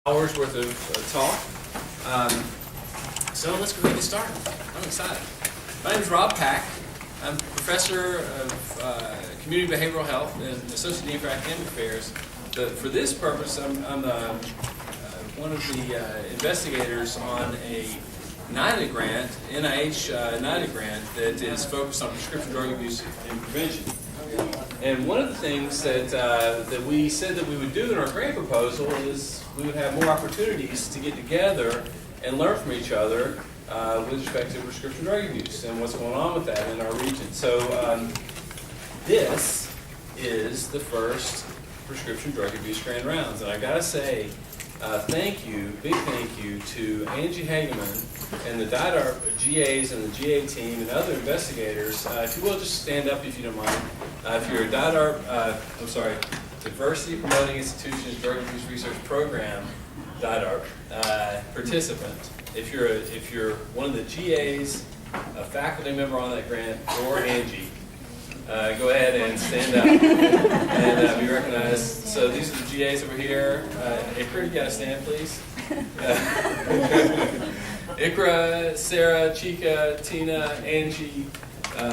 Hours worth of talk. So let's go ahead and get started. I'm excited. My name is Rob Pack. I'm professor of community behavioral health and associate dean for academic affairs. For this purpose, I'm one of the investigators on a NIDA grant, NIH NIDA grant that is focused on prescription drug abuse and prevention. And one of the things that we said that we would do in our grant proposal is we would have more opportunities to get together and learn from each other with respect to prescription drug abuse and what's going on with that in our region. So this is the first prescription drug abuse grand rounds. And I gotta say, big thank you to Angie Hageman and the DIDARP GAs and the GA team and other investigators. If you will, just stand up if you don't mind. If you're a DIDARP, Diversity Promoting Institutions Drug Abuse Research Program, DIDARP, participant. If you're one of the GAs, a faculty member on that grant, or Angie, go ahead and stand up and be recognized. So these are the GAs over here. Ikra, you gotta stand, please. Ikra, Sarah, Chika, Tina, Angie,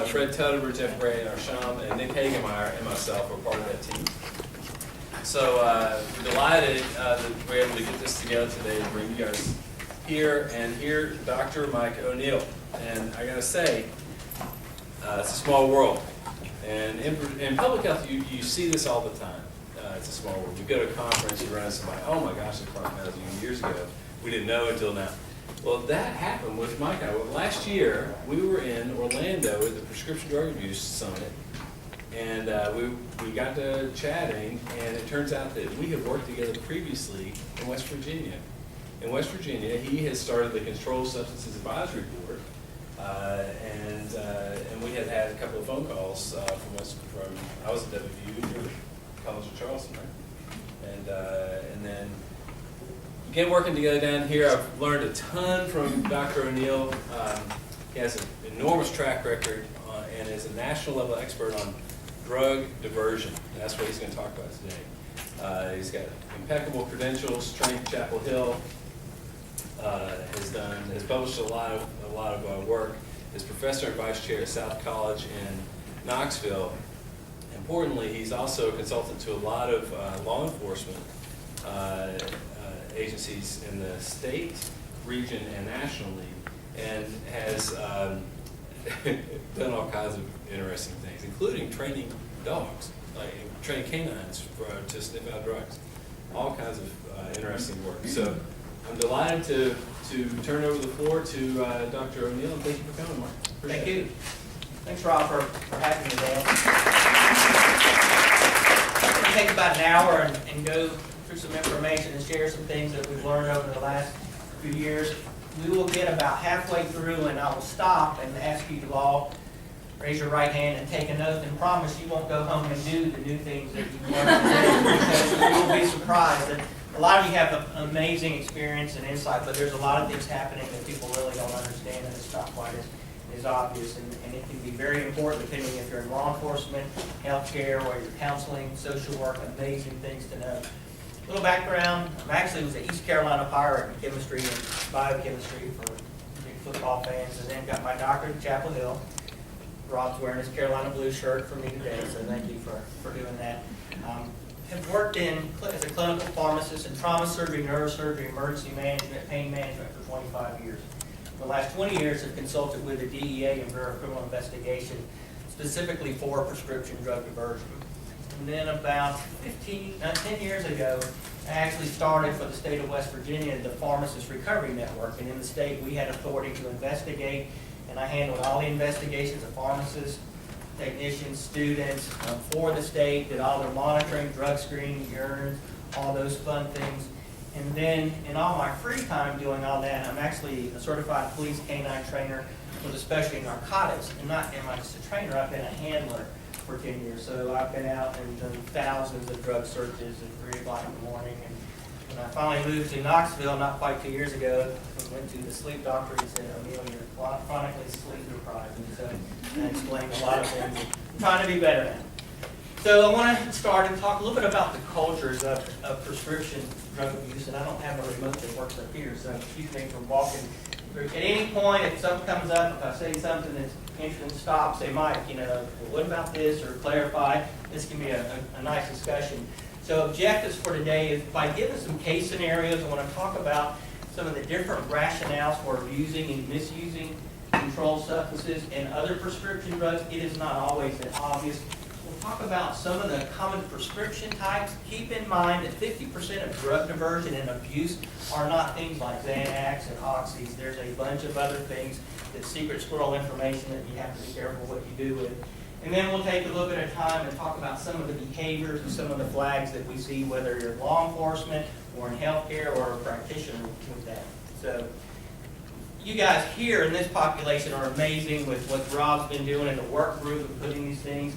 Fred Tutterer, Jeff Gray, and Arsham, and Nick Hagemeyer and myself are part of that team. So we're delighted that we're able to get this together today to bring you guys here and hear Dr. Mike ONeill. And I gotta say, it's a small world. And in public health, you see this all the time. It's a small world. You go to a conference, you run into somebody, oh my gosh, it's Mike ONeill years ago. We didn't know until now. Well, that happened with Mike and I. Well, last year, we were in Orlando at the Prescription Drug Abuse Summit. And we got to chatting, and it turns out that we had worked together previously in West Virginia. In West Virginia, he had started the Controlled Substances Advisory Board, and we had a couple of phone calls from I was at WVU, you were at College of Charleston, right? And then began working together down here. I've learned a ton from Dr. ONeill. He has an enormous track record and is a national level expert on drug diversion. And that's what he's going to talk about today. He's got impeccable credentials, trained at Chapel Hill, has published a lot of work, is professor and vice chair at South College in Knoxville. Importantly, he's also a consultant to a lot of law enforcement agencies in the state, region, and nationally, and has done all kinds of interesting things, including training dogs, like training canines to sniff out drugs. All kinds of interesting work. So I'm delighted to turn over the floor to Dr. ONeill, and thank you for coming, Mark. Thank you. Thanks, Rob, for having me today. I'm going to take about an hour and go through some information and share some things that we've learned over the last few years. We will get about halfway through, and I will stop and ask you to all raise your right hand and take an oath and promise you won't go home and do the new things that you've learned today, because you will be surprised. And a lot of you have an amazing experience and insight, but there's a lot of things happening that people really don't understand, and it's not quite as obvious. And it can be very important depending if you're in law enforcement, healthcare, or you're counseling, social work. Amazing things to know. A little background: I actually was an East Carolina pirate in chemistry and biochemistry for big football fans, and then got my doctorate at Chapel Hill. Rob's wearing his Carolina blue shirt for me today, so thank you for doing that. Have worked as a clinical pharmacist in trauma surgery, neurosurgery, emergency management, pain management for 25 years. For the last 20 years, I've consulted with the DEA and Bureau of Criminal Investigation, specifically for prescription drug diversion. And then about 10 years ago, I actually started for the state of West Virginia the Pharmacist Recovery Network. And in the state, we had authority to investigate, and I handled all the investigations of pharmacists, technicians, students for the state, did all their monitoring, drug screening, urine, all those fun things. And then in all my free time doing all that, I'm actually a certified police canine trainer with especially narcotics. And not am I just a trainer, I've been a handler for 10 years. So I've been out and done thousands of drug searches at 3 o'clock in the morning. And when I finally moved to Knoxville not quite 2 years ago, I went to the sleep doctor. He said, "ONeill, you're chronically sleep deprived." And so I explained a lot of things. I'm trying to be better now. So I want to start and talk a little bit about the cultures of prescription drug abuse, and I don't have a remote that works up here, so keep me from walking through. At any point, if something comes up, if I say something that's interesting, stop, say, Mike, well, what about this, or clarify. This can be a nice discussion. So objectives for today is by giving some case scenarios, I want to talk about some of the different rationales for using and misusing controlled substances and other prescription drugs. It is not always that obvious. We'll talk about some of the common prescription types. Keep in mind that 50% of drug diversion and abuse are not things like Xanax and Oxys. There's a bunch of other things that's secret squirrel information that you have to be careful what you do with. And then we'll take a little bit of time and talk about some of the behaviors and some of the flags that we see, whether you're in law enforcement or in healthcare or a practitioner with that. So you guys here in this population are amazing with what Rob's been doing in the work group of putting these things.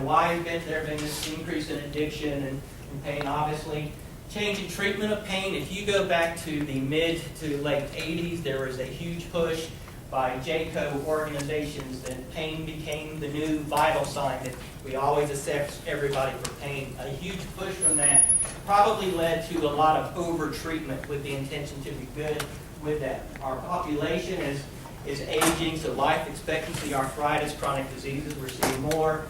Why has there been this increase in addiction and pain? Obviously, change in treatment of pain. If you go back to the mid to late 80s, there was a huge push by JCO organizations that pain became the new vital sign, that we always assess everybody for pain. A huge push from that probably led to a lot of over-treatment with the intention to be good with that. Our population is aging, so life expectancy, arthritis, chronic diseases, we're seeing more.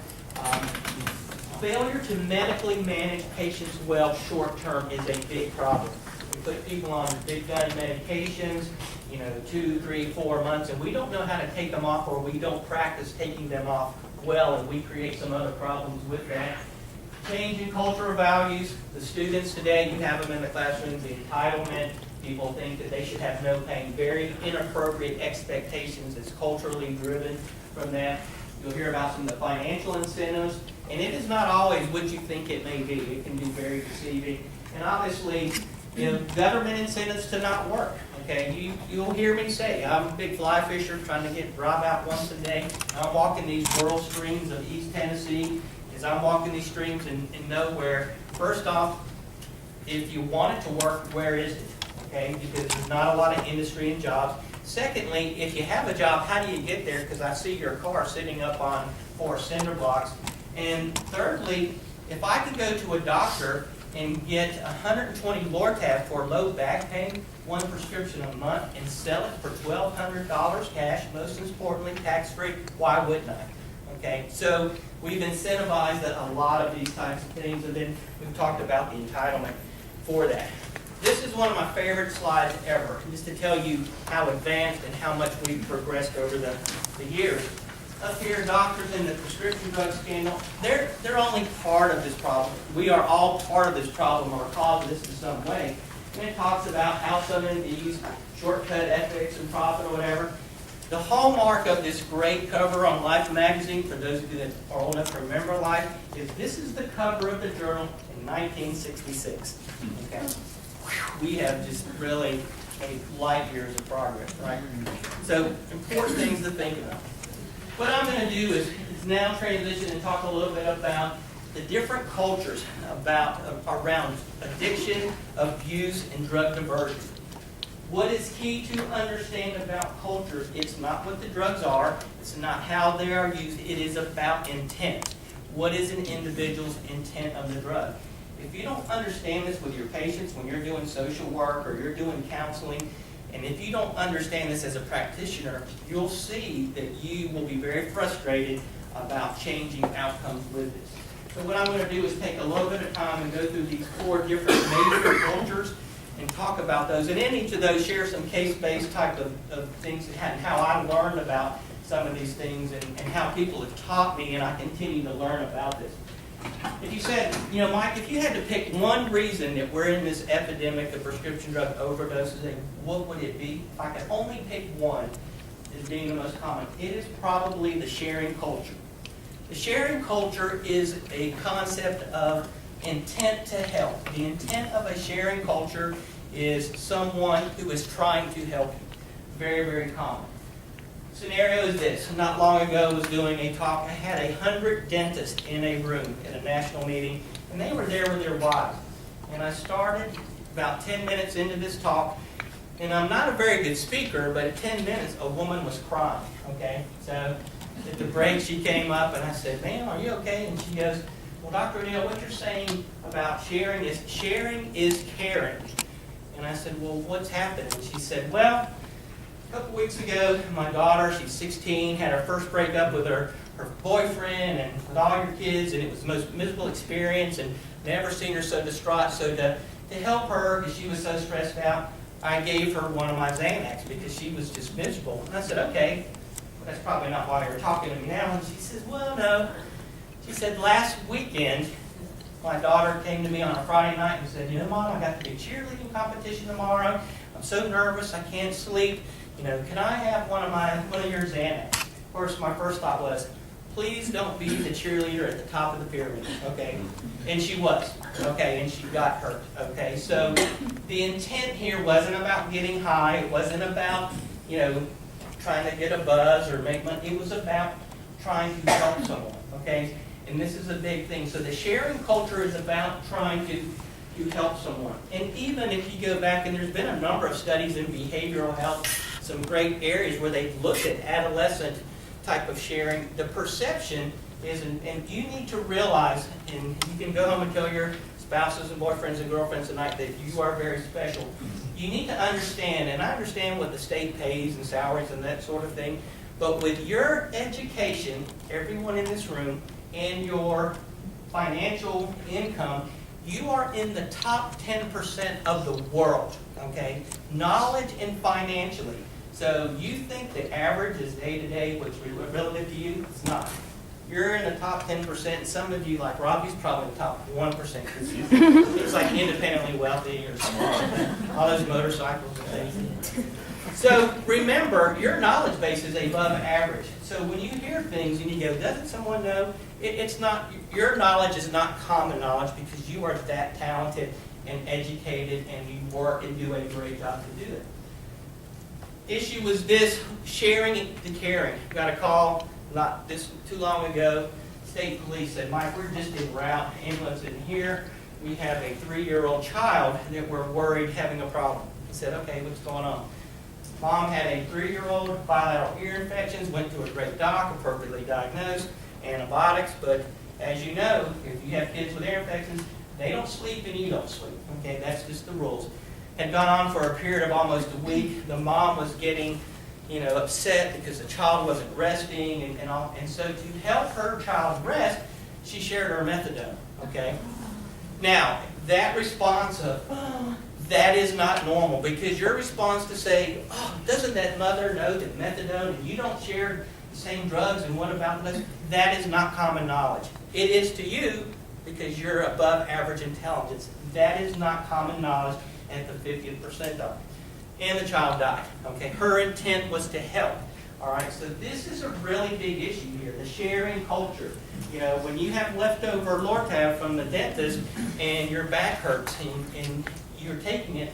Failure to medically manage patients well short-term is a big problem. We put people on big gun medications, 2, 3, 4 months, and we don't know how to take them off, or we don't practice taking them off well, and we create some other problems with that. Change in cultural values. The students today, you have them in the classrooms, the entitlement. People think that they should have no pain. Very inappropriate expectations that's culturally driven from that. You'll hear about some of the financial incentives, and it is not always what you think it may be. It can be very deceiving. And obviously, government incentives to not work. Okay, you'll hear me say, I'm a big fly fisher trying to get Rob out once a day. I'm walking these rural streams of East Tennessee. As I'm walking these streams in nowhere, first off, if you want it to work, where is it? Okay, because there's not a lot of industry and jobs. Secondly, if you have a job, how do you get there? Because I see your car sitting up on 4 cinder blocks. And thirdly, if I could go to a doctor and get 120 Lortab for low back pain, 1 prescription a month, and sell it for $1,200 cash, most importantly, tax-free, why wouldn't I? Okay, so we've incentivized a lot of these types of things, and then we've talked about the entitlement for that. This is one of my favorite slides ever, just to tell you how advanced and how much we've progressed over the years. Up here, doctors in the prescription drug scandal, they're only part of this problem. We are all part of this problem or cause of this in some way. And it talks about how some of these shortcut ethics and profit or whatever. The hallmark of this great cover on Life magazine, for those of you that are old enough to remember Life, is this is the cover of the journal in 1966. Okay. We have just really made light years of progress, right? So, important things to think about. What I'm going to do is now transition and talk a little bit about the different cultures around addiction, abuse, and drug diversion. What is key to understand about cultures, it's not what the drugs are, it's not how they are used, it is about intent. What is an individual's intent of the drug? If you don't understand this with your patients when you're doing social work or you're doing counseling, and if you don't understand this as a practitioner, you'll see that you will be very frustrated about changing outcomes with this. So what I'm going to do is take a little bit of time and go through these 4 different major cultures and talk about those. And in each of those, share some case-based type of things and how I learned about some of these things and how people have taught me, and I continue to learn about this. If you said, Mike, if you had to pick one reason that we're in this epidemic of prescription drug overdoses, what would it be? If I could only pick one as being the most common, it is probably the sharing culture. The sharing culture is a concept of intent to help. The intent of a sharing culture is someone who is trying to help you. Very, very common. Scenario is this. Not long ago, I was doing a talk. I had 100 dentists in a room at a national meeting, and they were there with their wives. And I started about 10 minutes into this talk, and I'm not a very good speaker, but at 10 minutes, a woman was crying, okay? So at the break, she came up, and I said, ma'am, are you okay? And she goes, well, Dr. ONeill, what you're saying about sharing is caring. And I said, well, what's happened? And she said, well, a couple weeks ago, my daughter, she's 16, had her first breakup with her boyfriend and with all your kids, and it was the most miserable experience, and never seen her so distraught. So to help her, because she was so stressed out, I gave her one of my Xanax because she was just miserable. And I said, okay, well, that's probably not why you're talking to me now. And she says, well, no. She said, last weekend, my daughter came to me on a Friday night and said, you know, Mom, I got the big cheerleading competition tomorrow. I'm so nervous, I can't sleep. You know, can I have one of your Xanax? Of course, my first thought was, please don't be the cheerleader at the top of the pyramid, okay? And she was, okay, and she got hurt, okay? So the intent here wasn't about getting high. It wasn't about, you know, trying to get a buzz or make money. It was about trying to help someone, okay? And this is a big thing. So the sharing culture is about trying to help someone. And even if you go back, and there's been a number of studies in behavioral health, some great areas where they've looked at adolescent type of sharing, the perception is, and you need to realize, and you can go home and tell your spouses and boyfriends and girlfriends tonight that you are very special. You need to understand, and I understand what the state pays and salaries and that sort of thing, but with your education, everyone in this room, and your financial income, you are in the top 10% of the world, okay? Knowledge and financially. So you think the average is day-to-day, what's relative to you? It's not. You're in the top 10%. Some of you, like Robbie's, probably the top 1%. It's like independently wealthy or something. All those motorcycles and things. So remember, your knowledge base is above average. So when you hear things and you go, doesn't someone know? It's not. Your knowledge is not common knowledge because you are that talented and educated and you work and do a great job to do it. Issue was this, sharing the caring. Got a call not this too long ago. State police said, Mike, we're just en route, ambulance in here. We have a 3-year-old child that we're worried having a problem. He said, okay, what's going on? Mom had a 3-year-old, bilateral ear infections, went to a great doc, appropriately diagnosed, antibiotics, but as you know, if you have kids with ear infections, they don't sleep and you don't sleep. Okay, that's just the rules. Had gone on for a period of almost a week. The mom was getting, you know, upset because the child wasn't resting and all. And so to help her child rest, she shared her methadone. Okay. Now that response of, oh, that is not normal, because your response to say, oh, doesn't that mother know that methadone and you don't share the same drugs and what about this? That is not common knowledge. It is to you because you're above average intelligence. That is not common knowledge at the 50th percentile. And the child died. Okay, her intent was to help. All right, so this is a really big issue here, the sharing culture. You know, when you have leftover Lortab from the dentist and your back hurts and you're taking it,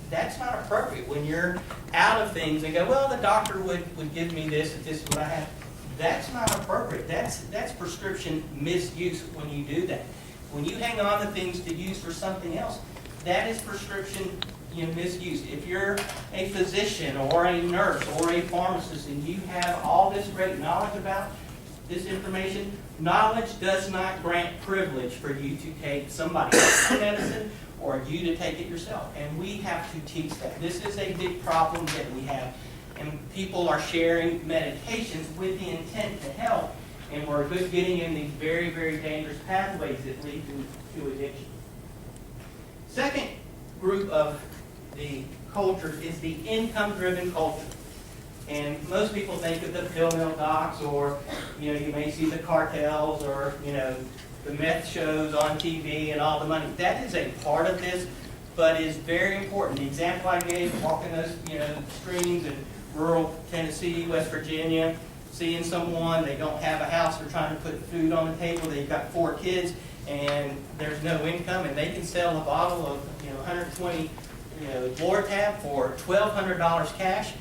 that's not appropriate. When you're out of things and go, well, the doctor would give me this if this is what I have. That's not appropriate. That's prescription misuse when you do that. When you hang on to things to use for something else, that is prescription misuse. If you're a physician or a nurse or a pharmacist and you have all this great knowledge about this information, knowledge does not grant privilege for you to take somebody else's medicine or you to take it yourself. And we have to teach that. This is a big problem that we have. And people are sharing medications with the intent to help. And we're getting in these very, very dangerous pathways that lead to addiction. Second group of the culture is the income-driven culture. And most people think of the pill mill docs, or you may see the cartels, or the meth shows on TV and all the money. That is a part of this, but is very important. The example I gave, walking those streams in rural Tennessee, West Virginia, seeing someone, they don't have a house, they're trying to put food on the table, they've got 4 kids, and there's no income, and they can sell a bottle of 120 Lortab for $1,200 cash.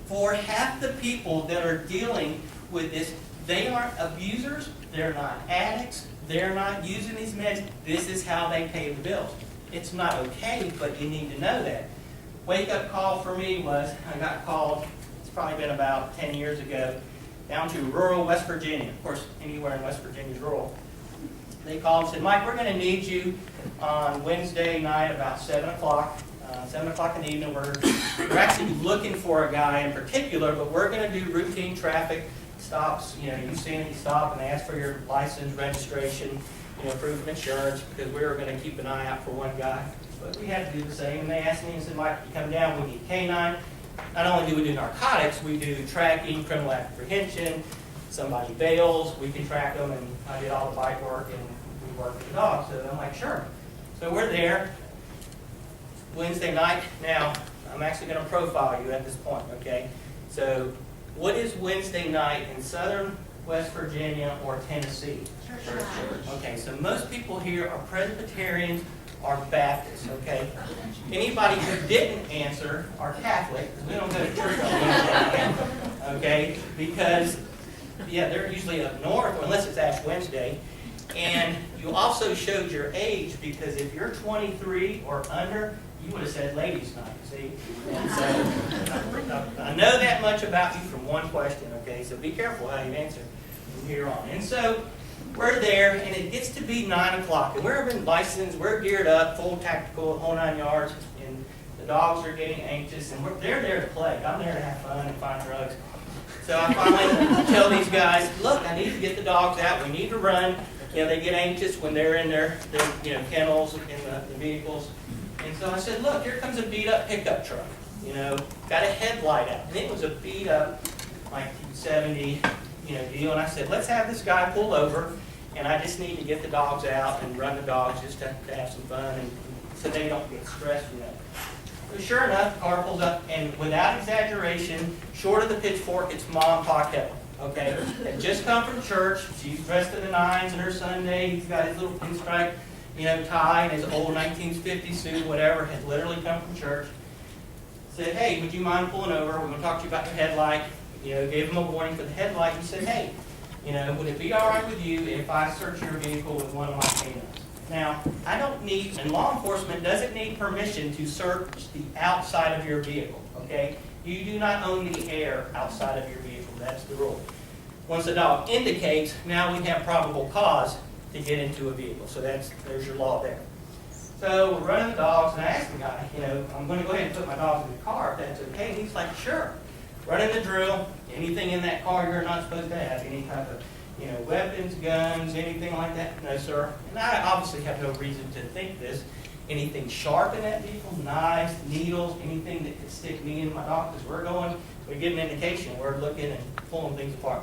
For half the people that are dealing with this, they aren't abusers, they're not addicts, they're not using these meds. This is how they pay the bills. It's not okay, but you need to know that. Wake-up call for me was, I got called, it's probably been about 10 years ago, down to rural West Virginia. Of course, anywhere in West Virginia is rural. they called and said, Mike, we're going to need you on Wednesday night about 7 o'clock. 7 o'clock in the evening. We're actually looking for a guy in particular, but we're going to do routine traffic stops. You know, you've seen it, you stop and they ask for your license, registration, you know, proof of insurance, because we were going to keep an eye out for one guy. But we had to do the same. And they asked me and said, Mike, you come down, we need Canine. Not only do we do narcotics, we do tracking, criminal apprehension. Somebody bails, we can track them, and I did all the bike work and we work with the dogs. So I'm like, sure. So we're there Wednesday night. Now, I'm actually going to profile you at this point, okay? So, what is Wednesday night in southern West Virginia or Tennessee? Church. Okay, so most people here are Presbyterians or Baptists, okay? Anybody who didn't answer are Catholic, because we don't go to church on Wednesday night, okay? Because, yeah, they're usually up north, unless it's Ash Wednesday. And you also showed your age, because if you're 23 or under, you would have said ladies' night, see? And so, I know that much about you from one question, okay? So be careful how you answer from here on. And so, we're there, and it gets to be 9 o'clock, and we're been licensed, we're geared up, full tactical, whole 9 yards, and the dogs are getting anxious, and they're there to play. I'm there to have fun and find drugs. So I finally tell these guys, look, I need to get the dogs out, we need to run. You know, they get anxious when they're in their you know, kennels in the vehicles. And so I said, look, here comes a beat-up pickup truck. You know, got a headlight out. And it was a beat-up 1970, you know, deal. And I said, let's have this guy pull over, and I just need to get the dogs out and run the dogs just to have some fun, and so they don't get stressed, you know. So sure enough, the car pulls up, and without exaggeration, short of the pitchfork, it's Mom Pocket. Okay, had just come from church. She's dressed to the nines in her Sunday. He's got his little pinstripe, you know, tie and his old 1950 suit, whatever. Had literally come from church. Said, hey, would you mind pulling over? We're going to talk to you about your headlight. You know, gave him a warning for the headlight. He said, hey, you know, would it be all right with you if I search your vehicle with one of my canines? Now, I don't need, and law enforcement doesn't need permission to search the outside of your vehicle. Okay, you do not own the air outside of your vehicle. That's the rule. Once the dog indicates, now we have probable cause to get into a vehicle. So there's your law there. So we're running the dogs, and I asked the guy, you know, I'm going to go ahead and put my dogs in the car if that's okay. And he's like, sure. Running the drill, anything in that car you're not supposed to have, any type of, you know, weapons, guns, anything like that? No, sir. And I obviously have no reason to think this. Anything sharp in that vehicle, knives, needles, anything that could stick me and my dog, because we get an indication, we're looking and pulling things apart.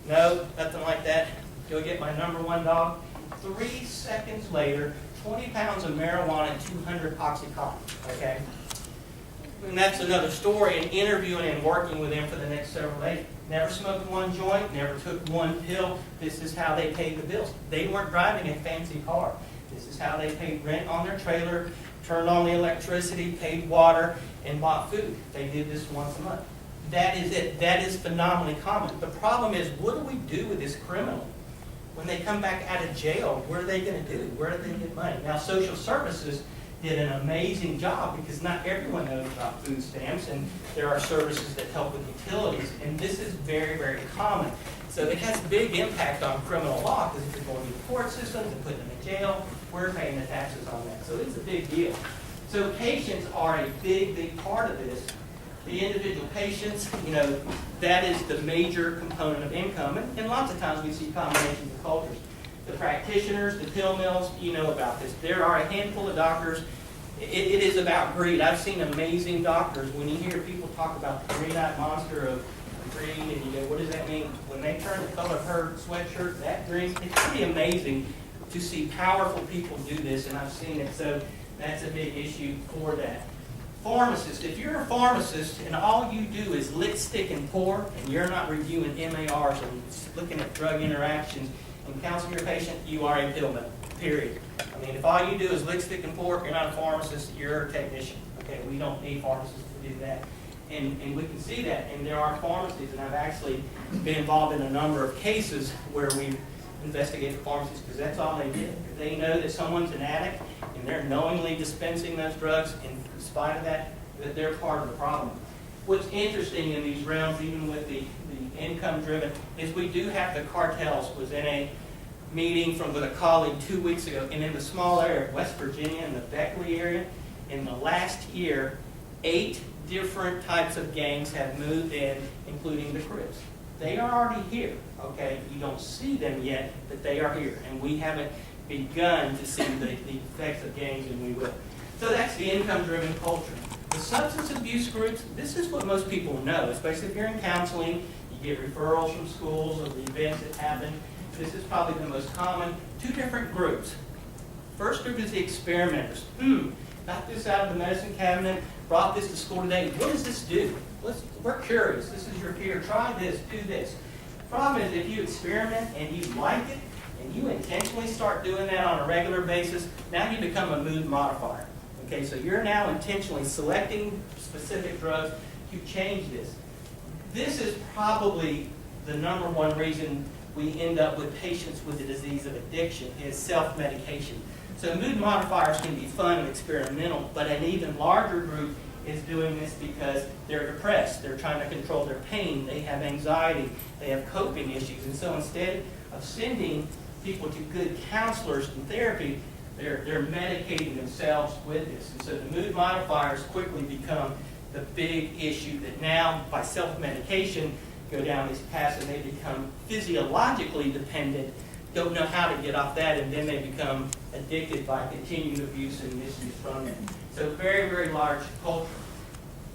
No, nothing like that. Go get my number one dog. 3 seconds later, 20 pounds of marijuana and 200 Oxycontin, okay? And that's another story, and interviewing and working with them for the next several days. Never smoked one joint, never took one pill. This is how they paid the bills. They weren't driving a fancy car. This is how they paid rent on their trailer, turned on the electricity, paid water, and bought food. They did this once a month. That is it. That is phenomenally common. The problem is, what do we do with this criminal? When they come back out of jail, what are they going to do? Where do they get money? Now, social services did an amazing job, because not everyone knows about food stamps, and there are services that help with utilities, and this is very, very common. So it has a big impact on criminal law, because if you're going to the court systems and putting them in jail, we're paying the taxes on that. So it's a big deal. So patients are a big, big part of this. The individual patients, you know, that is the major component of income, and lots of times we see combinations of cultures. The practitioners, the pill mills, you know about this. There are a handful of doctors. It is about greed. I've seen amazing doctors. When you hear people talk about the green-eyed monster of greed, and you go, what does that mean? When they turn the color of her sweatshirt that green, it's pretty amazing to see powerful people do this, and I've seen it. So that's a big issue for that. Pharmacist, if you're a pharmacist and all you do is lick, stick, and pour, and you're not reviewing MARs and looking at drug interactions and counseling your patient, you are a pill mill, period. I mean, if all you do is lick, stick, and pour, you're not a pharmacist, you're a technician. Okay, we don't need pharmacists to do that. And we can see that, and there are pharmacies, and I've actually been involved in a number of cases where we've investigated pharmacies, because that's all they did. If they know that someone's an addict, and they're knowingly dispensing those drugs, and in spite of that, that they're part of the problem. What's interesting in these realms, even with the income-driven, is we do have the cartels within a meeting with a colleague 2 weeks ago, and in the small area of West Virginia, in the Beckley area, in the last year, 8 different types of gangs have moved in, including the Crips. They are already here, okay? You don't see them yet, but they are here, and we haven't begun to see the effects of gangs, and we will. So that's the income-driven culture. The substance abuse groups, this is what most people know, especially if you're in counseling, you get referrals from schools of the events that happen. This is probably the most common. 2 different groups. First group is the experimenters. Got this out of the medicine cabinet, brought this to school today. What does this do? We're curious. This is your peer. Try this, do this. Problem is, if you experiment and you like it, and you intentionally start doing that on a regular basis, now you become a mood modifier. Okay, so you're now intentionally selecting specific drugs to change this. This is probably the number one reason we end up with patients with the disease of addiction is self-medication. So mood modifiers can be fun and experimental, but an even larger group is doing this because they're depressed, they're trying to control their pain, they have anxiety, they have coping issues, and so instead of sending people to good counselors and therapy, they're medicating themselves with this. And so the mood modifiers quickly become the big issue that now, by self-medication, go down this path and they become physiologically dependent, don't know how to get off that, and then they become addicted by continued abuse and misuse from it. So very, very large culture.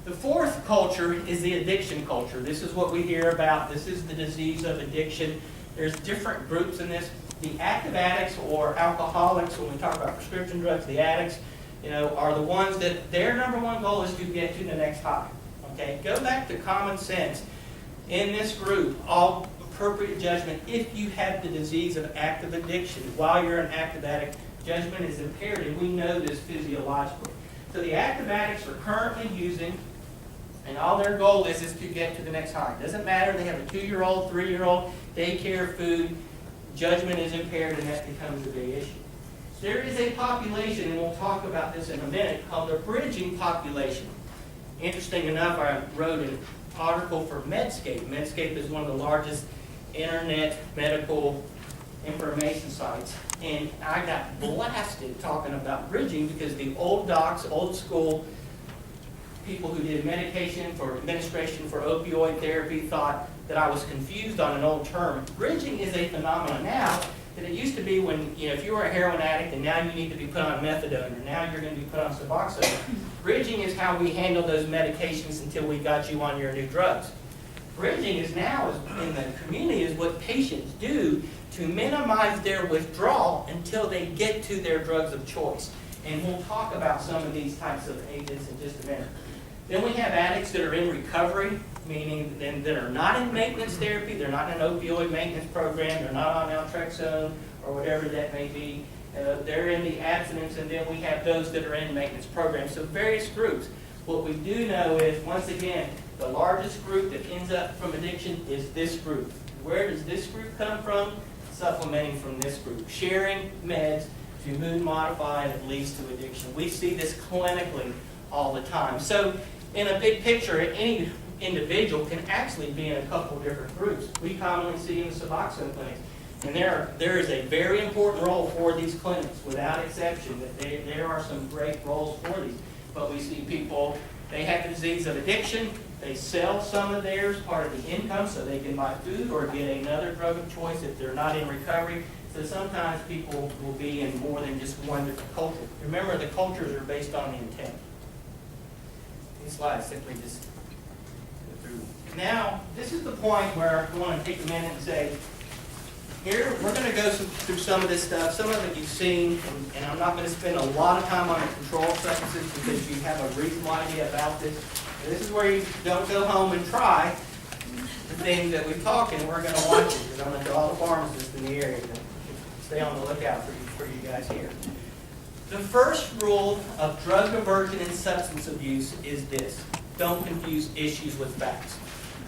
The fourth culture is the addiction culture. This is what we hear about. This is the disease of addiction. There's different groups in this. The active addicts or alcoholics, when we talk about prescription drugs, the addicts, are the ones that their number one goal is to get to the next high. Okay, go back to common sense. In this group, all appropriate judgment, if you have the disease of active addiction while you're an active addict, judgment is impaired, and we know this physiologically. So the active addicts are currently using, and all their goal is to get to the next high. It doesn't matter, they have a 2-year-old, 3-year-old, daycare, food, judgment is impaired, and that becomes a big issue. There is a population, and we'll talk about this in a minute, called the bridging population. Interesting enough, I wrote an article for Medscape. Medscape is one of the largest internet medical information sites, and I got blasted talking about bridging because the old docs, old school people who did medication for administration for opioid therapy thought that I was confused on an old term. Bridging is a phenomenon now that it used to be when, if you were a heroin addict and now you need to be put on methadone or now you're going to be put on Suboxone. Bridging is how we handle those medications until we got you on your new drugs. Bridging is now, in the community, is what patients do to minimize their withdrawal until they get to their drugs of choice. And we'll talk about some of these types of agents in just a minute. Then we have addicts that are in recovery, meaning that are not in maintenance therapy, they're not in an opioid maintenance program, they're not on naltrexone or whatever that may be. They're in the abstinence, and then we have those that are in maintenance programs. So various groups. What we do know is, once again, the largest group that ends up from addiction is this group. Where does this group come from? Supplementing from this group. Sharing meds to mood modify, and it leads to addiction. We see this clinically all the time. So in a big picture, any individual can actually be in a couple of different groups. We commonly see in the Suboxone clinics. And there is a very important role for these clinics, without exception, that there are some great roles for these. But we see people, they have the disease of addiction, they sell some of theirs, part of the income, so they can buy food or get another drug of choice if they're not in recovery. So sometimes people will be in more than just one different culture. Remember, the cultures are based on the intent. These slides simply just go through. Now, this is the point where I want to take a minute and say, here, we're going to go through some of this stuff. Some of it you've seen, and I'm not going to spend a lot of time on the controlled substances because you have a reasonable idea about this. This is where you don't go home and try the things that we've talked, and we're going to watch it. Because I'm going to tell all the pharmacists in the area to stay on the lookout for you guys here. The first rule of drug diversion and substance abuse is this: don't confuse issues with facts.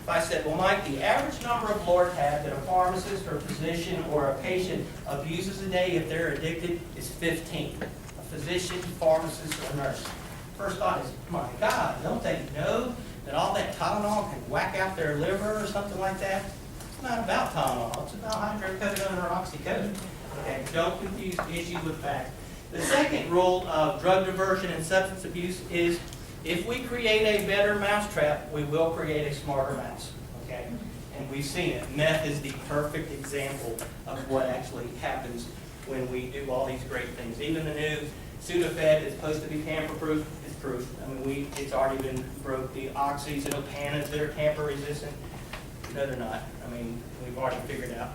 If I said, well, Mike, the average number of Lortab that a pharmacist or physician or a patient abuses a day if they're addicted is 15. A physician, pharmacist, or nurse. First thought is, my God, don't they know that all that Tylenol can whack out their liver or something like that? It's not about Tylenol. It's about hydrocodone or oxycodone. Okay, don't confuse issues with facts. The second rule of drug diversion and substance abuse is if we create a better mousetrap, we will create a smarter mouse. Okay? And we've seen it. Meth is the perfect example of what actually happens when we do all these great things. Even the new Sudafed is supposed to be tamper-proof. It's proof. I mean, it's already been broke. The oxys and opanas that are tamper-resistant, no, they're not. I mean, we've already figured out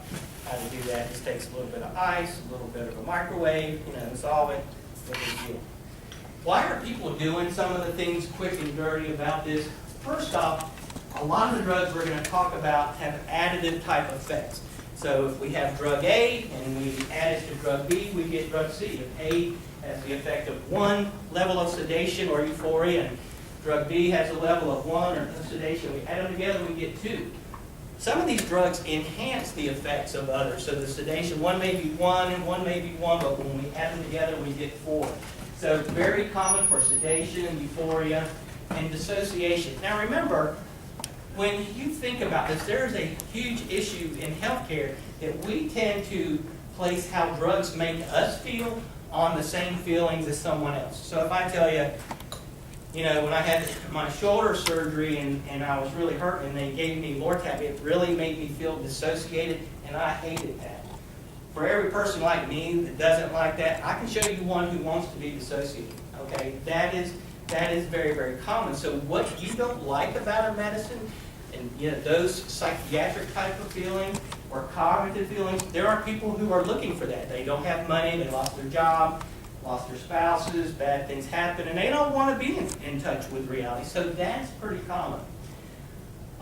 how to do that. It just takes a little bit of ice, a little bit of a microwave, dissolve it, no big deal. Why are people doing some of the things quick and dirty about this? First off, a lot of the drugs we're going to talk about have additive type effects. So if we have drug A and we add it to drug B, we get drug C. If A has the effect of one level of sedation or euphoria, and drug B has a level of one or sedation, we add them together, we get two. Some of these drugs enhance the effects of others. So the sedation, one may be one and one may be one, but when we add them together, we get four. So it's very common for sedation, euphoria, and dissociation. Now remember, when you think about this, there is a huge issue in healthcare that we tend to place how drugs make us feel on the same feelings as someone else. So if I tell you, when I had my shoulder surgery and I was really hurt and they gave me Lortab, it really made me feel dissociated, and I hated that. For every person like me that doesn't like that, I can show you one who wants to be dissociated. Okay, that is very, very common. So what you don't like about a medicine, and those psychiatric type of feelings or cognitive feelings, there are people who are looking for that. They don't have money, they lost their job, lost their spouses, bad things happen, and they don't want to be in touch with reality. So that's pretty common.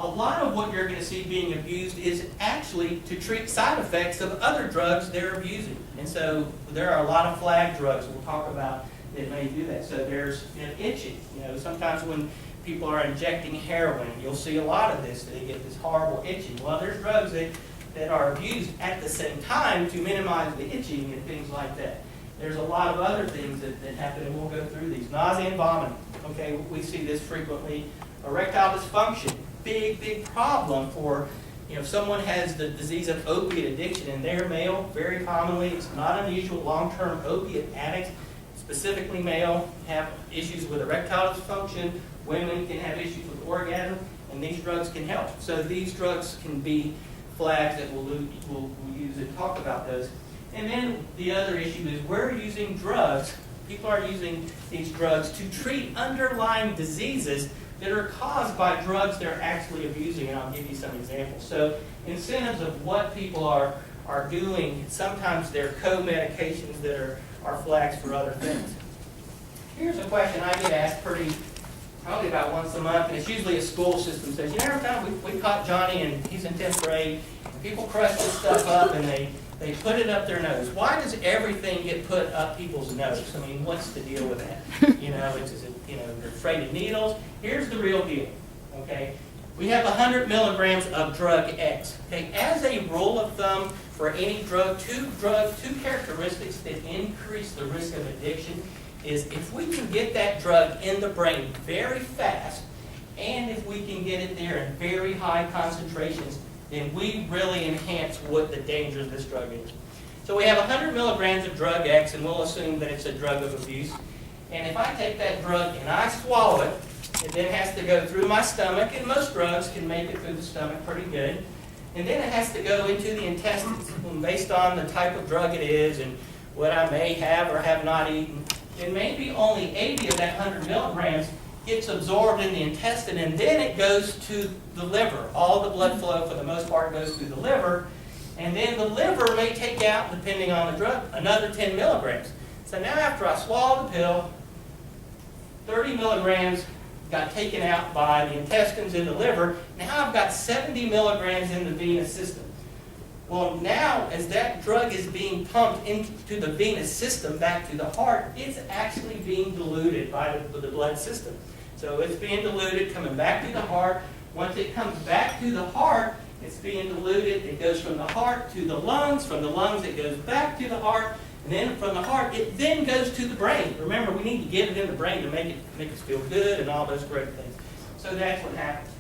A lot of what you're going to see being abused is actually to treat side effects of other drugs they're abusing. And so there are a lot of flag drugs we'll talk about that may do that. So there's itching. Sometimes when people are injecting heroin, you'll see a lot of this. They get this horrible itching. Well, there's drugs that are abused at the same time to minimize the itching and things like that. There's a lot of other things that happen, and we'll go through these. Nausea and vomiting. Okay, we see this frequently. Erectile dysfunction. Big problem for, if someone has the disease of opiate addiction and they're male, very commonly, it's not unusual, long-term opiate addicts, specifically male, have issues with erectile dysfunction. Women can have issues with orgasm, and these drugs can help. So these drugs can be flags that we'll use and talk about those. And then the other issue is we're using drugs. People are using these drugs to treat underlying diseases that are caused by drugs they're actually abusing, and I'll give you some examples. So incentives of what people are doing, sometimes they're co-medications that are flags for other things. Here's a question I get asked probably about once a month, and it's usually a school system says, every time we caught Johnny and he's in 10th grade, and people crush this stuff up and they put it up their nose. Why does everything get put up people's nose? I mean, what's the deal with that? They're afraid of needles. Here's the real deal, okay? We have 100 milligrams of drug X. Okay, as a rule of thumb, for any drug, two characteristics that increase the risk of addiction is if we can get that drug in the brain very fast, and if we can get it there in very high concentrations, then we really enhance what the danger of this drug is. So we have 100 milligrams of drug X, and we'll assume that it's a drug of abuse. And if I take that drug and I swallow it, it then has to go through my stomach, and most drugs can make it through the stomach pretty good. And then it has to go into the intestines. And based on the type of drug it is and what I may have or have not eaten, then maybe only 80 of that 100 milligrams gets absorbed in the intestine, and then it goes to the liver. All the blood flow, for the most part, goes through the liver, and then the liver may take out, depending on the drug, another 10 milligrams. So now after I swallow the pill, 30 milligrams got taken out by the intestines in the liver. Now I've got 70 milligrams in the venous system. Well, now as that drug is being pumped into the venous system back to the heart, it's actually being diluted by the blood system. So it's being diluted, coming back to the heart. Once it comes back to the heart, it's being diluted. It goes from the heart to the lungs. From the lungs, it goes back to the heart. And then from the heart, it then goes to the brain. Remember, we need to get it in the brain to make us feel good and all those great things. So that's what happens.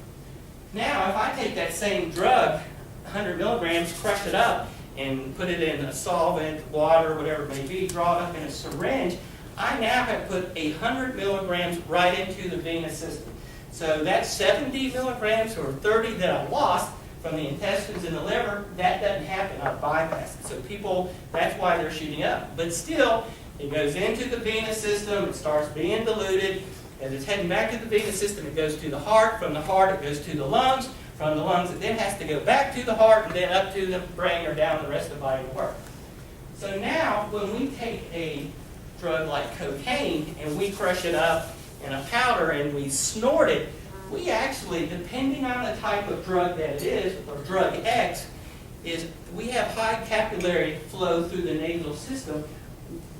Now, if I take that same drug, 100 milligrams, crush it up, and put it in a solvent, water, whatever it may be, draw it up in a syringe, I now have put 100 milligrams right into the venous system. So that's 70 milligrams or 30 that I lost from the intestines and the liver. That doesn't happen. I bypass it. So people, that's why they're shooting up. But still, it goes into the venous system. It starts being diluted. As it's heading back to the venous system, it goes to the heart. From the heart, it goes to the lungs. From the lungs, it then has to go back to the heart and then up to the brain or down the rest of the body to work. So now, when we take a drug like cocaine and we crush it up in a powder and we snort it, we actually, depending on the type of drug that it is, or drug X, is we have high capillary flow through the nasal system.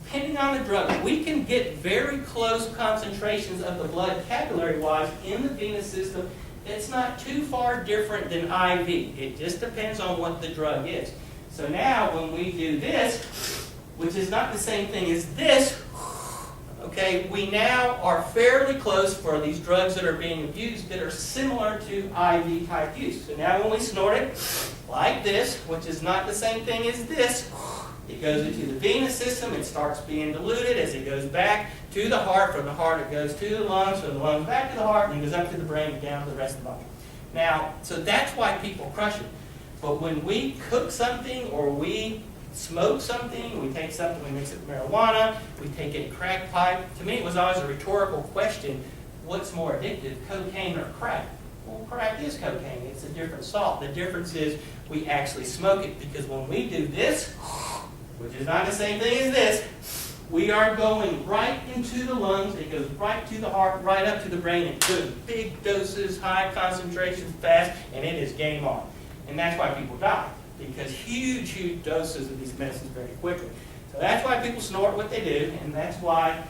Depending on the drug, we can get very close concentrations of the blood capillary-wise in the venous system. It's not too far different than IV. It just depends on what the drug is. So now when we do this, which is not the same thing as this, okay, we now are fairly close for these drugs that are being abused that are similar to IV type use. So now when we snort it like this, which is not the same thing as this, it goes into the venous system, it starts being diluted as it goes back to the heart. From the heart it goes to the lungs, from the lungs back to the heart, and it goes up to the brain and down to the rest of the body. Now, so that's why people crush it. But when we cook something or we smoke something, we take something, we mix it with marijuana, we take a crack pipe. To me, it was always a rhetorical question, what's more addictive, cocaine or crack? Well, crack is cocaine. It's a different salt. The difference is we actually smoke it, because when we do this, which is not the same thing as this, we are going right into the lungs, it goes right to the heart, right up to the brain, and good big doses, high concentrations, fast, and it is game on. And that's why people die, because huge doses of these medicines very quickly. So that's why people snort what they do, and that's why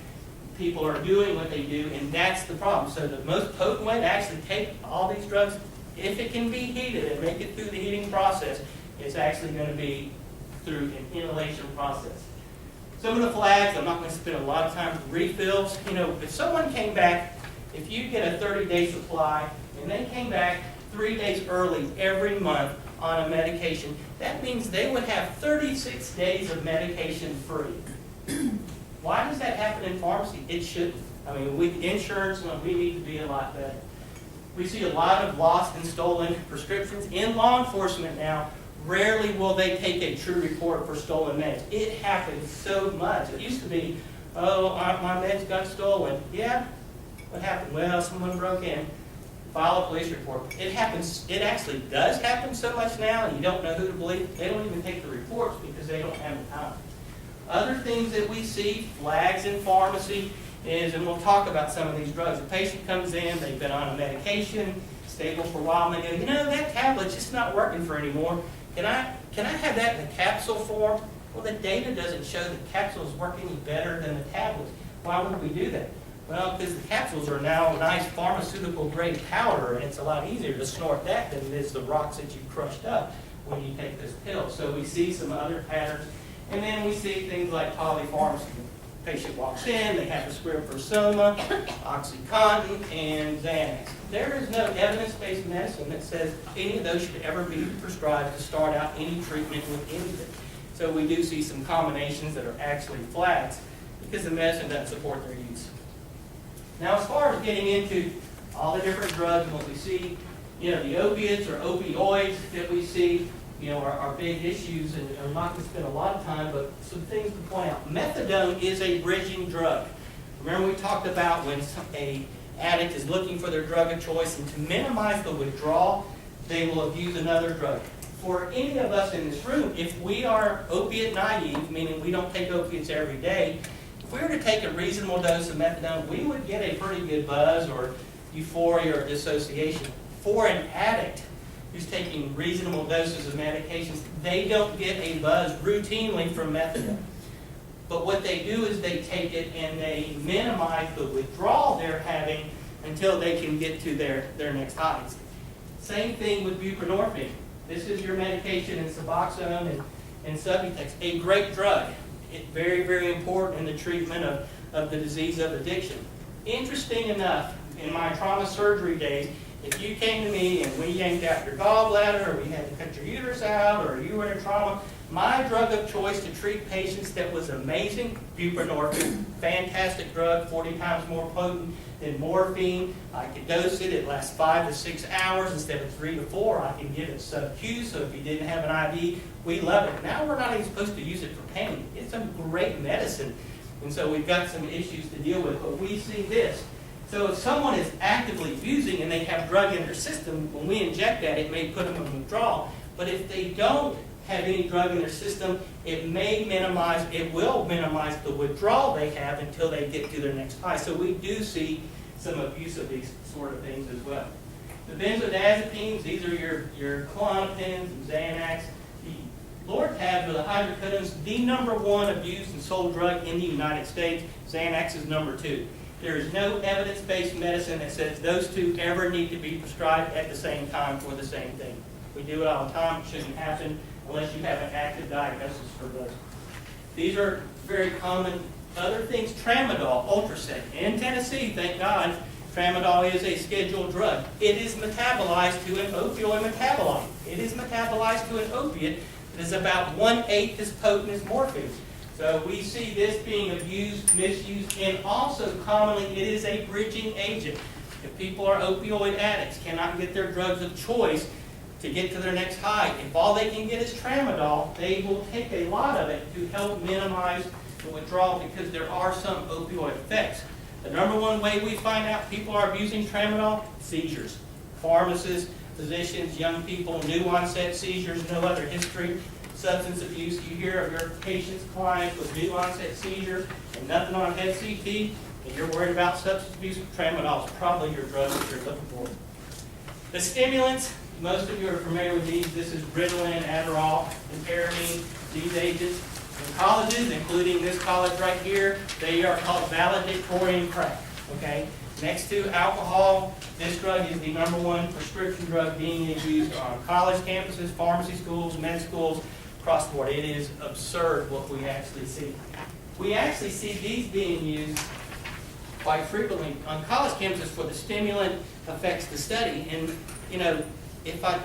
people are doing what they do, and that's the problem. So the most potent way to actually take all these drugs, if it can be heated and make it through the heating process, it's actually going to be through an inhalation process. Some of the flags, I'm not going to spend a lot of time with refills. You know, if someone came back, if you get a 30-day supply, and they came back 3 days early every month on a medication, that means they would have 36 days of medication free. Why does that happen in pharmacy? It shouldn't. I mean, insurance, we need to be a lot better. We see a lot of lost and stolen prescriptions. In law enforcement now, rarely will they take a true report for stolen meds. It happens so much. It used to be, oh, my meds got stolen. Yeah, what happened? Well, someone broke in. File a police report. It happens. It actually does happen so much now, and you don't know who to believe. They don't even take the reports because they don't have the time. Other things that we see, flags in pharmacy, is, and we'll talk about some of these drugs. A patient comes in, they've been on a medication, stable for a while, and they go, you know, that tablet's just not working for anymore. Can I have that in a capsule form? Well, the data doesn't show that capsules work any better than the tablets. Why would we do that? Well, because the capsules are now a nice pharmaceutical grade powder, and it's a lot easier to snort that than it is the rocks that you crushed up when you take this pill. So we see some other patterns. And then we see things like polypharmacy. The patient walks in, they have a script for Soma, OxyContin, and Xanax. There is no evidence-based medicine that says any of those should ever be prescribed to start out any treatment with anything. So we do see some combinations that are actually flags because the medicine doesn't support their use. Now, as far as getting into all the different drugs and what we see, you know, the opiates or opioids that we see, you know, are big issues, and I'm not going to spend a lot of time, but some things to point out. Methadone is a bridging drug. Remember we talked about when an addict is looking for their drug of choice, and to minimize the withdrawal, they will abuse another drug. For any of us in this room, if we are opiate naive, meaning we don't take opiates every day, if we were to take a reasonable dose of methadone, we would get a pretty good buzz or euphoria or dissociation. For an addict who's taking reasonable doses of medications, they don't get a buzz routinely from methadone. But what they do is they take it and they minimize the withdrawal they're having until they can get to their next Same thing with buprenorphine. This is your medication in Suboxone and Subutex, a great drug. It's very, very important in the treatment of the disease of addiction. Interesting enough, in my trauma surgery days, if you came to me and we yanked out your gallbladder, or we had to cut your uterus out, or you were in trauma, My drug of choice to treat patients that was amazing, buprenorphine, fantastic drug, 40 times more potent than morphine. I could dose it, it lasts 5 to 6 hours instead of 3 to 4. I can give it sub-Q, so if you didn't have an IV, we love it. Now we're not even supposed to use it for pain. It's a great medicine, and so we've got some issues to deal with, but we see this. So if someone is actively using and they have drug in their system, when we inject that, it may put them in withdrawal. But if they don't have any drug in their system, it will minimize the withdrawal they have until they get to their next high. So we do see some abuse of these sort of things as well. The benzodiazepines, these are your Klonopins and Xanax. The Lortabs or the hydrocodone, the #1 abused and sold drug in the United States. Xanax is #2. There is no evidence-based medicine that says those two ever need to be prescribed at the same time for the same thing. We do it all the time. It shouldn't happen unless you have an active diagnosis for those. These are very common other things. Tramadol, Ultraset. In Tennessee, thank God, tramadol is a scheduled drug. It is metabolized to an opioid metabolite. It is metabolized to an opiate that is about 1/8 as potent as morphine. So we see this being abused, misused, and also commonly it is a bridging agent. If people are opioid addicts, cannot get their drugs of choice to get to their next high, if all they can get is tramadol, they will take a lot of it to help minimize the withdrawal because there are some opioid effects. The #1 way we find out people are abusing tramadol, seizures. Pharmacists, physicians, young people, new onset seizures, no other history. Substance abuse, you hear of your patients, clients with new onset seizures and nothing on head CT, and you're worried about substance abuse, tramadol is probably your drug that you're looking for. The stimulants, most of you are familiar with these. This is Ritalin, Adderall, and Amphetamine. These agents in colleges, including this college right here, they are called valedictorian crack. Okay. Next to alcohol, this drug is the #1 prescription drug being used on college campuses, pharmacy schools, med schools, across the board. It is absurd what we actually see. We actually see these being used quite frequently on college campuses for the stimulant affects the study. And you know, if I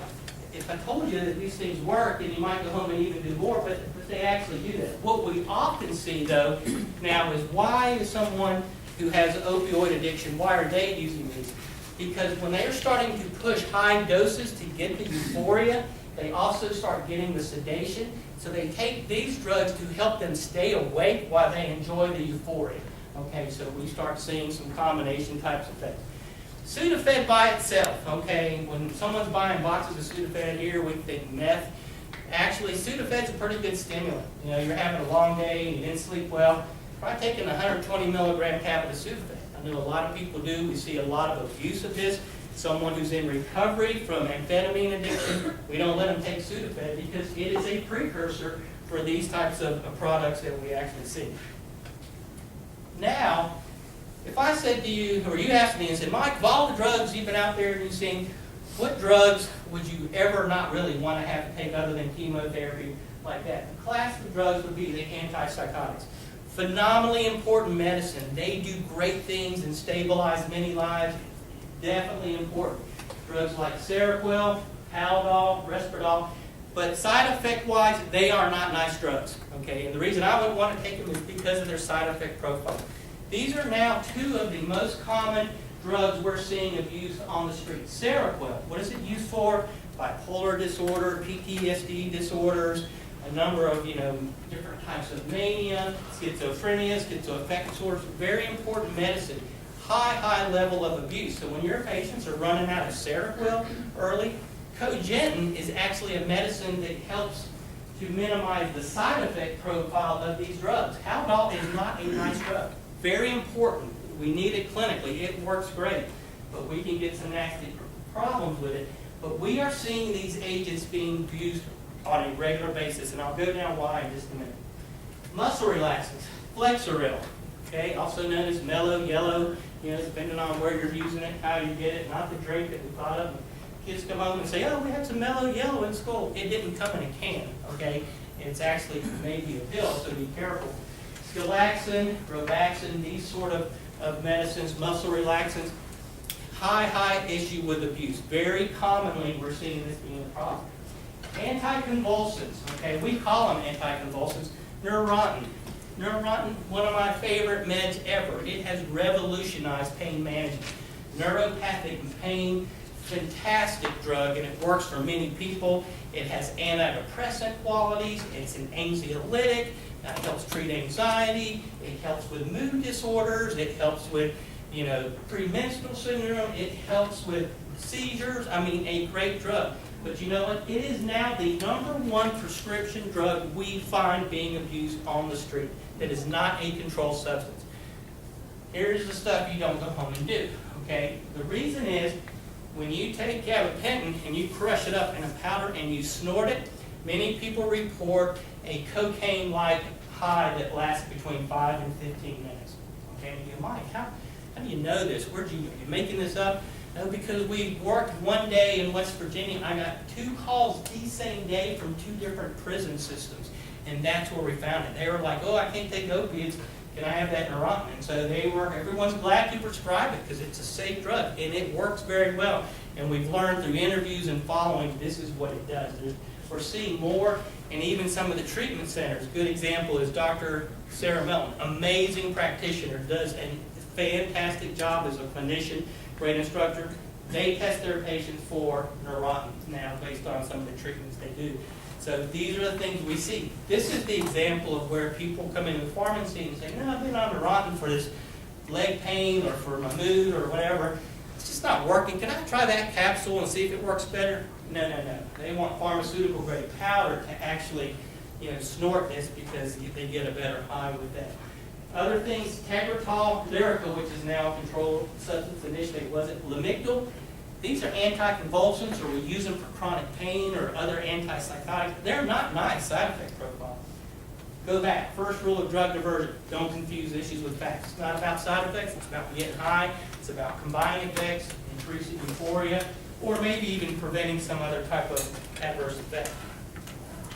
told you that these things work, then you might go home and even do more, but they actually do that. What we often see though now is why is someone who has opioid addiction, why are they using these? Because when they're starting to push high doses to get the euphoria, they also start getting the sedation. So they take these drugs to help them stay awake while they enjoy the euphoria. Okay, so we start seeing some combination types of effects. Sudafed by itself, okay, when someone's buying boxes of Sudafed here, we think meth. Actually, Sudafed's a pretty good stimulant. You know, you're having a long day and you didn't sleep well. Try taking a 120 milligram tablet of Sudafed. I know a lot of people do. We see a lot of abuse of this. Someone who's in recovery from amphetamine addiction, we don't let them take Sudafed because it is a precursor for these types of products that we actually see. Now, if I said to you, or you asked me and said, Mike, of all the drugs you've been out there and you've seen, what drugs would you ever not really want to have to take other than chemotherapy like that? The class of drugs would be the antipsychotics. Phenomenally important medicine. They do great things and stabilize many lives. Definitely important. Drugs like Seroquel, Haldol, Risperdal, but side effect wise, they are not nice drugs. Okay, and the reason I would want to take them is because of their side effect profile. These are now 2 of the most common drugs we're seeing abused on the street. Seroquel, what is it used for? Bipolar disorder, PTSD disorders, a number of different types of mania, schizophrenia, schizoaffective disorders. Very important medicine. High level of abuse. So when your patients are running out of Seroquel early, Cogentin is actually a medicine that helps to minimize the side effect profile of these drugs. Haldol is not a nice drug. Very important. We need it clinically. It works great, but we can get some nasty problems with it. But we are seeing these agents being used on a regular basis, and I'll go down why in just a minute. Muscle relaxants, Flexeril, okay, also known as mellow yellow, depending on where you're using it, how you get it, not the drink that we thought of. Kids come home and say, oh, we had some mellow yellow in school. It didn't come in a can, okay? It's actually maybe a pill, so be careful. Scalaxin, Robaxin, these sort of medicines, muscle relaxants, high issue with abuse. Very commonly, we're seeing this being a problem. Anticonvulsants, okay, we call them anticonvulsants. Neurontin. Neurontin, one of my favorite meds ever. It has revolutionized pain management. Neuropathic pain, fantastic drug, and it works for many people. It has antidepressant qualities. It's an anxiolytic. That helps treat anxiety. It helps with mood disorders. It helps with, premenstrual syndrome. It helps with seizures. I mean, a great drug. But you know what? It is now the #1 prescription drug we find being abused on the street that is not a controlled substance. Here's the stuff you don't go home and do, okay? The reason is when you take gabapentin and you crush it up in a powder and you snort it, many people report a cocaine-like high that lasts between 5 and 15 minutes. Okay, and you're Mike, how do you know this? Are you making this up? No, because we worked one day in West Virginia. I got 2 calls the same day from 2 different prison systems, and that's where we found it. They were like, "Oh, I can't take opiates. Can I have that Neurontin?" And so everyone's glad to prescribe it because it's a safe drug, and it works very well. And we've learned through interviews and following, this is what it does. We're seeing more, and even some of the treatment centers. A good example is Dr. Sarah Melton, amazing practitioner, does a fantastic job as a clinician, great instructor. They test their patients for Neurontin now based on some of the treatments they do. So these are the things we see. This is the example of where people come into the pharmacy and say, "No, I've been on Neurontin for this leg pain or for my mood or whatever. It's just not working. Can I try that capsule and see if it works better?" No. They want pharmaceutical grade powder to actually, snort this because they get a better high with that. Other things, Tegretol, Lyrica, which is now a controlled substance, initially it wasn't, Lamictal. These are anticonvulsants, or we use them for chronic pain or other antipsychotics. They're not nice side effect profiles. Go back, first rule of drug diversion, don't confuse issues with facts. It's not about side effects, it's about getting high, it's about combining effects, increasing euphoria, or maybe even preventing some other type of adverse effect.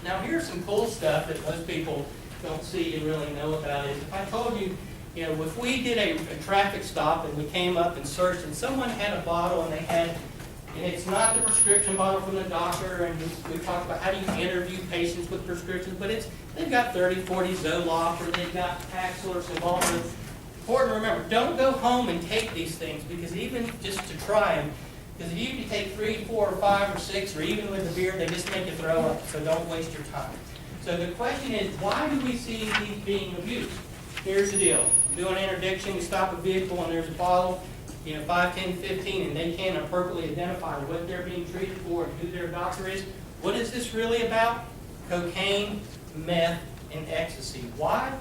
Now here's some cool stuff that most people don't see and really know about it. If I told you, if we did a traffic stop and we came up and searched and someone had a bottle and and it's not the prescription bottle from the doctor, and we talked about how do you interview patients with prescriptions, but they've got 30, 40 Zoloft, or they've got Paxil or Cymbalta. Important to remember, don't go home and take these things, because even just to try them, because if you can take 3, 4, or 5, or 6, or even with the beer, they just make you throw up, so don't waste your time. So the question is, why do we see these being abused? Here's the deal. You do an interdiction, you stop a vehicle, and there's a bottle, 5, 10, 15, and they can't appropriately identify what they're being treated for and who their doctor is. What is this really about? Cocaine, meth, and ecstasy. Why?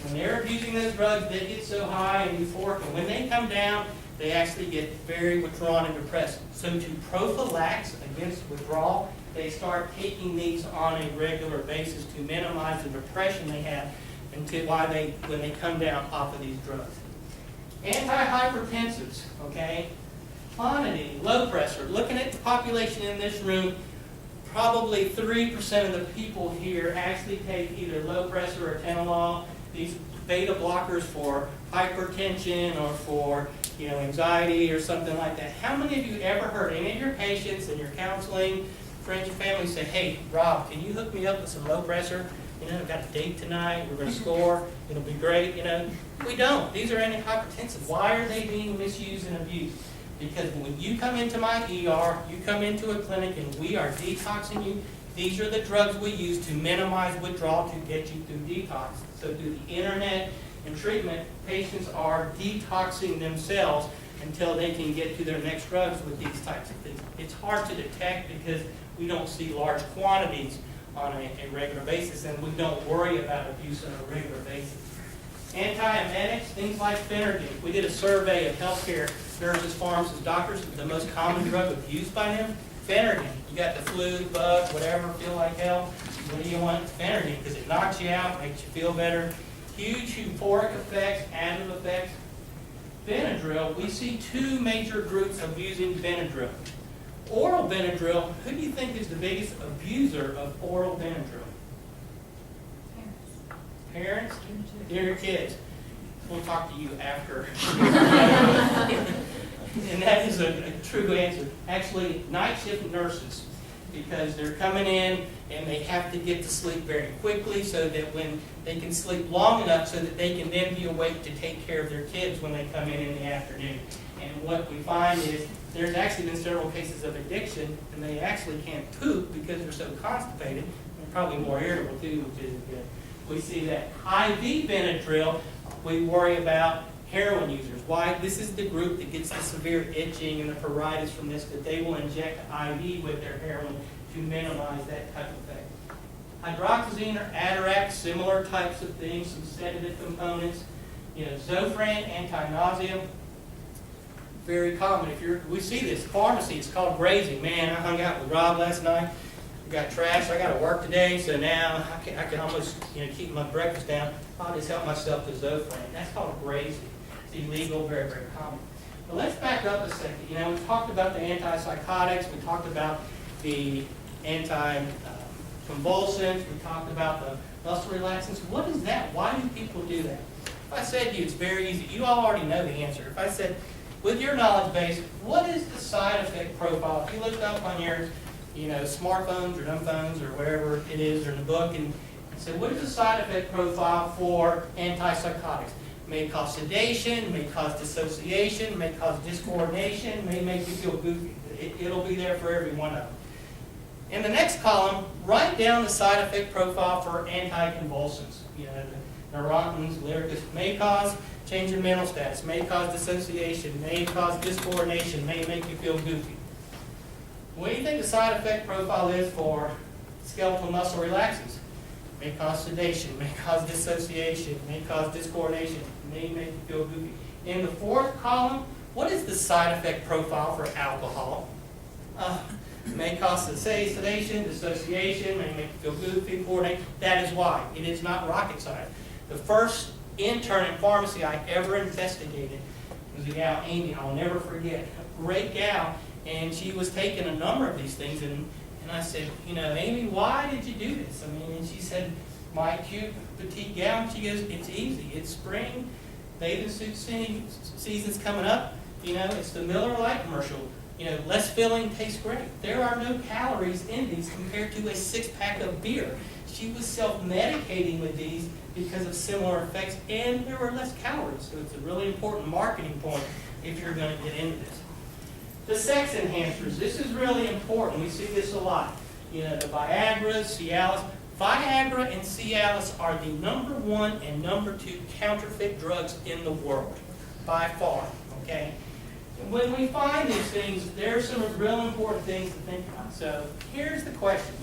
When they're abusing those drugs, they get so high and euphoric, and when they come down, they actually get very withdrawn and depressed. So to prophylax against withdrawal, they start taking these on a regular basis to minimize the depression they have until when they come down off of these drugs. Antihypertensives, okay? Clonidine, low pressure. Looking at the population in this room, probably 3% of the people here actually take either low pressure or atenolol, these beta blockers for hypertension or for anxiety or something like that. How many of you ever heard any of your patients and your counseling, friends and family say, "Hey, Rob, can you hook me up with some low pressure? I've got a date tonight, we're going to score, it'll be great." We don't. These are antihypertensives. Why are they being misused and abused? Because when you come into my ER, you come into a clinic and we are detoxing you, these are the drugs we use to minimize withdrawal to get you through detox. So through the internet and treatment, patients are detoxing themselves until they can get to their next drugs with these types of things. It's hard to detect because we don't see large quantities on a regular basis, and we don't worry about abuse on a regular basis. Antiemetics, things like Phenergan. We did a survey of healthcare nurses, pharmacists, doctors. The most common drug abused by them, Phenergan. You got the flu, bug, whatever, feel like hell. What do you want? Phenergan, because it knocks you out, makes you feel better. Huge euphoric effects, additive effects. Benadryl, we see 2 major groups abusing Benadryl. Oral Benadryl, who do you think is the biggest abuser of oral Benadryl? Parents? Your kids. We'll talk to you after. And that is a true answer. Actually, night shift nurses. because they're coming in and they have to get to sleep very quickly so that when they can sleep long enough so that they can then be awake to take care of their kids when they come in the afternoon. And what we find is there's actually been several cases of addiction, and they actually can't poop because they're so constipated. They're probably more irritable too, which isn't good. We see that IV Benadryl, we worry about heroin users. Why? This is the group that gets the severe itching and the pruritus from this, that they will inject IV with their heroin to minimize that type of effect. Hydroxyzine or Atarax, similar types of things, some sedative components. Zofran, anti-nausea, very common. We see this pharmacy, it's called grazing. Man, I hung out with Rob last night. We got trash. I got to work today, so now I can almost keep my breakfast down. I'll just help myself to Zofran. That's called grazing. It's illegal, very, very common. But let's back up a second. We talked about the antipsychotics. We talked about the anti-convulsants. We talked about the muscle relaxants. What is that? Why do people do that? If I said to you, it's very easy. You all already know the answer. If I said, with your knowledge base, what is the side effect profile? If you looked up on your smartphones or dumb phones or wherever it is or in the book and said, what is the side effect profile for antipsychotics? May cause sedation, may cause dissociation, may cause discoordination, may make you feel goofy. It'll be there for every one of them. In the next column, write down the side effect profile for anticonvulsants. Neurotins, Lyrica, may cause change in mental status, may cause dissociation, may cause discoordination, may make you feel goofy. What do you think the side effect profile is for skeletal muscle relaxants? May cause sedation, may cause dissociation, may cause discoordination, may make you feel goofy. In the fourth column, what is the side effect profile for alcohol? May cause sedation, dissociation, may make you feel goofy, coordinate. That is why. It is not rocket science. The first intern in pharmacy I ever investigated was a gal, Amy. I'll never forget. A great gal. And she was taking a number of these things, and I said, Amy, why did you do this? And she said, my cute petite gal, she goes, it's easy. It's spring, bathing suit season's coming up. It's the Miller Lite commercial. Less filling, tastes great. There are no calories in these compared to a 6-pack of beer. She was self-medicating with these because of similar effects, and there were less calories. So it's a really important marketing point if you're going to get into this. The sex enhancers, this is really important. We see this a lot. The Viagra, Cialis. Viagra and Cialis are the #1 and #2 counterfeit drugs in the world, by far, okay? And when we find these things, there are some real important things to think about. So here's the question.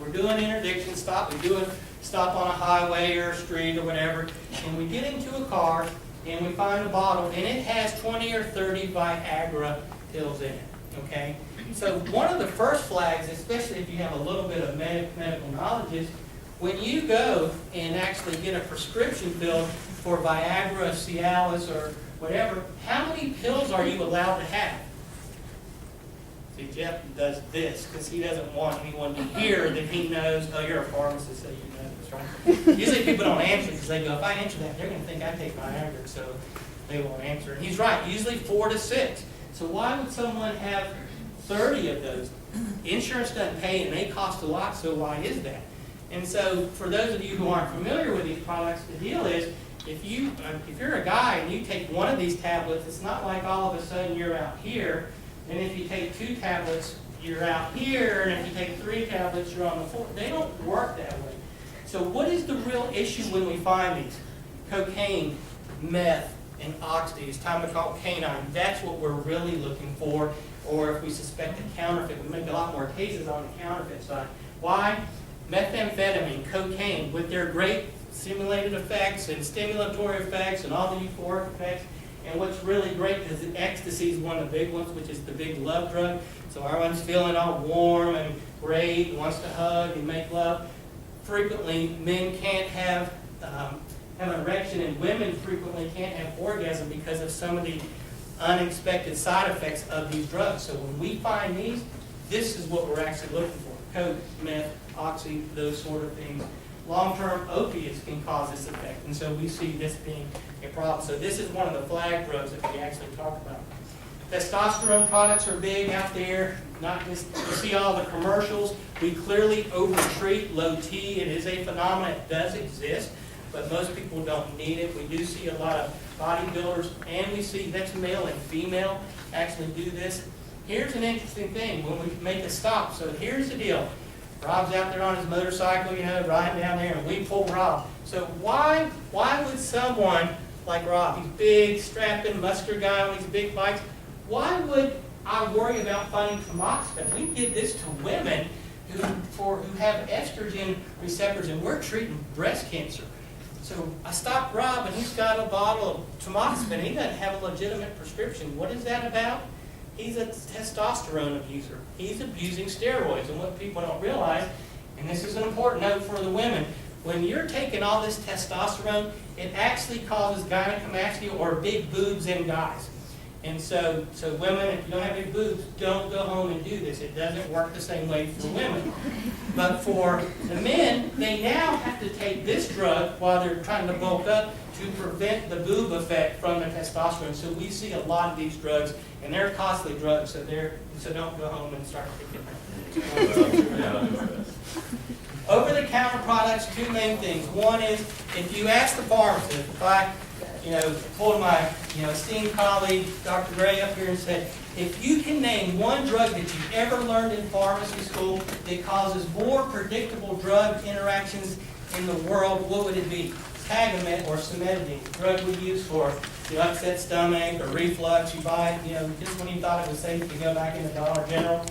We're doing interdiction stop. We do a stop on a highway or a street or whatever, and we get into a car, and we find a bottle, and it has 20 or 30 Viagra pills in it, okay? So one of the first flags, especially if you have a little bit of medical knowledge, is when you go and actually get a prescription filled for Viagra, Cialis, or whatever, how many pills are you allowed to have? See, Jeff does this because he doesn't want anyone to hear that he knows, oh, you're a pharmacist, so you know this, right? Usually people don't answer because they go, if I answer that, they're going to think I take Viagra, so they won't answer. And he's right, usually 4 to 6. So why would someone have 30 of those? Insurance doesn't pay and they cost a lot, so why is that? And so for those of you who aren't familiar with these products, the deal is if you're a guy and you take one of these tablets, it's not like all of a sudden you're out here, and if you take 2 tablets, you're out here, and if you take 3 tablets, you're on the floor. They don't work that way. So what is the real issue when we find these? Cocaine, meth, and oxy, it's time to call Canine. That's what we're really looking for. Or if we suspect a counterfeit, we make a lot more cases on the counterfeit side. Why? Methamphetamine, cocaine, with their great simulated effects and stimulatory effects and all the euphoric effects. And what's really great is that ecstasy is one of the big ones, which is the big love drug. So everyone's feeling all warm and great and wants to hug and make love. Frequently, men can't have an erection, and women frequently can't have orgasm because of some of the unexpected side effects of these drugs. So when we find these, this is what we're actually looking for. Coke, meth, oxy, those sort of things. Long-term opiates can cause this effect, and so we see this being a problem. So this is one of the flag drugs that we actually talk about. Testosterone products are big out there. Not just, you see all the commercials. We clearly overtreat low T. It is a phenomenon. It does exist, but most people don't need it. We do see a lot of bodybuilders, and we see that's male and female actually do this. Here's an interesting thing when we make a stop. So here's the deal. Rob's out there on his motorcycle, you know, riding down there, and we pull Rob. So why would someone like Rob, he's big, strapping, muscular guy on these big bikes, why would I worry about finding tamoxifen? We give this to women who have estrogen receptors, and we're treating breast cancer. So I stopped Rob, and he's got a bottle of tamoxifen. He doesn't have a legitimate prescription. What is that about? He's a testosterone abuser. He's abusing steroids. And what people don't realize, and this is an important note for the women, when you're taking all this testosterone, it actually causes gynecomastia or big boobs in guys. And so women, if you don't have big boobs, don't go home and do this. It doesn't work the same way for women. But for the men, they now have to take this drug while they're trying to bulk up to prevent the boob effect from the testosterone. So we see a lot of these drugs, and they're costly drugs, so don't go home and start taking them. Over-the-counter products, two main things. One is, if you ask the pharmacist, if I pulled my esteemed colleague, Dr. Gray, up here and said, if you can name one drug that you ever learned in pharmacy school that causes more predictable drug interactions in the world, what would it be? Tagamet or cimetidine, the drug we use for upset stomach or reflux. You buy it, just when you thought it was safe to go back in the Dollar General,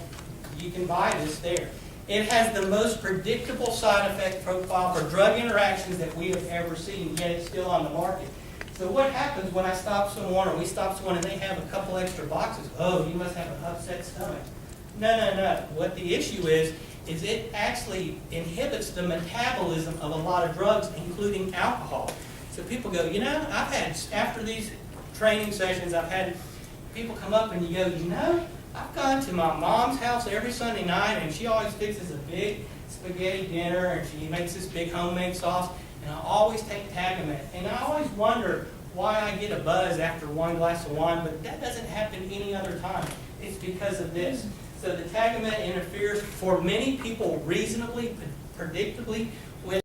you can buy this there. It has the most predictable side effect profile for drug interactions that we have ever seen, yet it's still on the market. So what happens when I stop someone or we stop someone and they have a couple extra boxes? Oh, you must have an upset stomach. No. What the issue is it actually inhibits the metabolism of a lot of drugs, including alcohol. So people go, I've had, after these training sessions, I've had people come up and you go, I've gone to my mom's house every Sunday night and she always fixes a big spaghetti dinner and she makes this big homemade sauce. And I always take Tagamet. And I always wonder why I get a buzz after one glass of wine, but that doesn't happen any other time. It's because of this. So the Tagamet interferes for many people reasonably, predictably, with